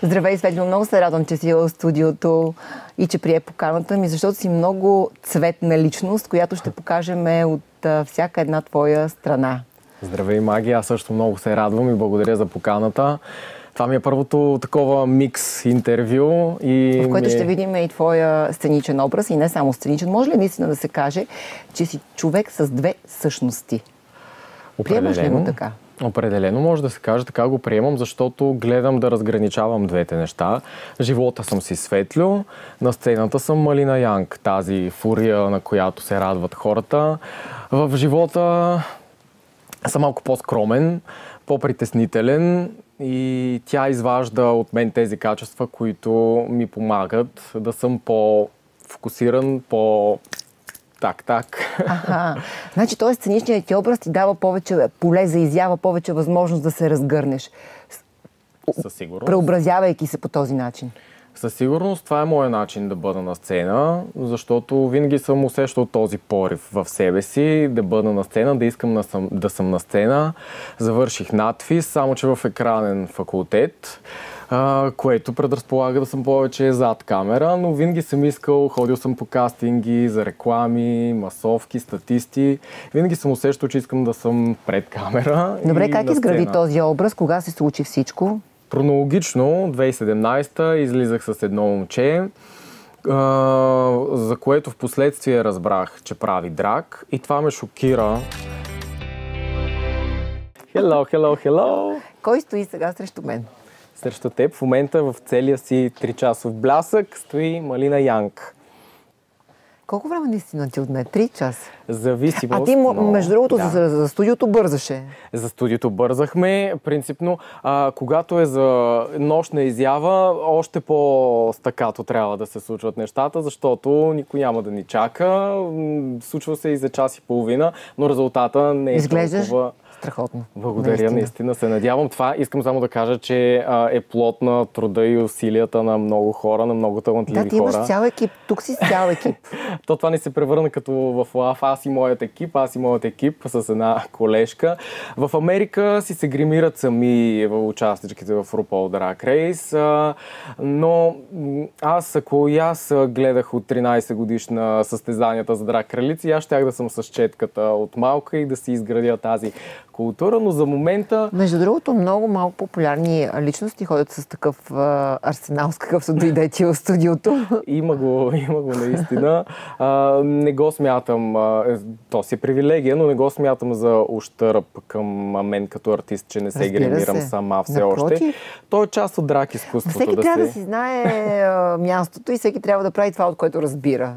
Здравей, Светло, много се радвам, че си в студиото и че прие поканата ми, защото си много цветна личност, която ще покажем от всяка една твоя страна. Здравей, Маги, аз също много се радвам и благодаря за поканата. Това ми е първото такова микс интервю. В което ще видим и твоя сценичен образ и не само сценичен. Може ли наистина да се каже, че си човек с две същности? Приемаш ли го така? Определено може да се каже, така го приемам, защото гледам да разграничавам двете неща. В живота съм си Светлю, на сцената съм Малина Янг, тази фурия, на която се радват хората. В живота съм малко по-скромен, по-притеснителен и тя изважда от мен тези качества, които ми помагат да съм по-фокусиран, так. Аха. Значи този сценичният ти образ ти дава повече поле за изява, повече възможност да се разгърнеш. Със сигурност. Преобразявайки се по този начин. Със сигурност това е моят начин да бъда на сцена, защото винаги съм усещал този порив в себе си, да бъда на сцена, да искам да съм на сцена. Завърших надфис, само че в екранен факултет, което предразполага да съм повече зад камера, но винаги съм искал, ходил съм по кастинги за реклами, масовки, статисти. Винаги съм усещал, че искам да съм пред камера. Добре, как изгради този образ? Кога се случи всичко? Хронологично, 2017-та, излизах с едно момче, за което в последствие разбрах, че прави драг и това ме шокира. Hello! Кой стои сега срещу мен? Срещу теб в момента в целия си 3-часов блясък стои Малина Янг. Колко време наистина ти отне? 3 часа? Зависимост. А ти, между другото, за студиото бързаше. За студиото бързахме. Принципно, когато е за нощна изява, още по-стакато трябва да се случват нещата, защото никой няма да ни чака. Случва се и за час и половина, но резултата не е толкова... Страхотно. Благодаря, наистина се надявам. Това искам само да кажа, че е плод на труда и усилията на много хора, на много талантливи хора. Да, ти имаш цял екип. Тук си цял екип. То това не се превърна като в лав. Аз и моят екип с една колежка. В Америка си се гримират сами участничките в RuPaul Drag Race, но ако аз гледах от 13 годишна състезанията за драг кралици, аз щях да съм с четката от малка и да си изградя тази култура, но за момента... Между другото, много малко популярни личности ходят с такъв арсенал, с какъвто дойде ти в студиото. Има го наистина. Не го смятам, то си е привилегия, но не го смятам за ущърб към мен като артист, че не се гримирам сама все още. То е част от драг изкуството. Всеки трябва да си знае мястото и всеки трябва да прави това, от което разбира.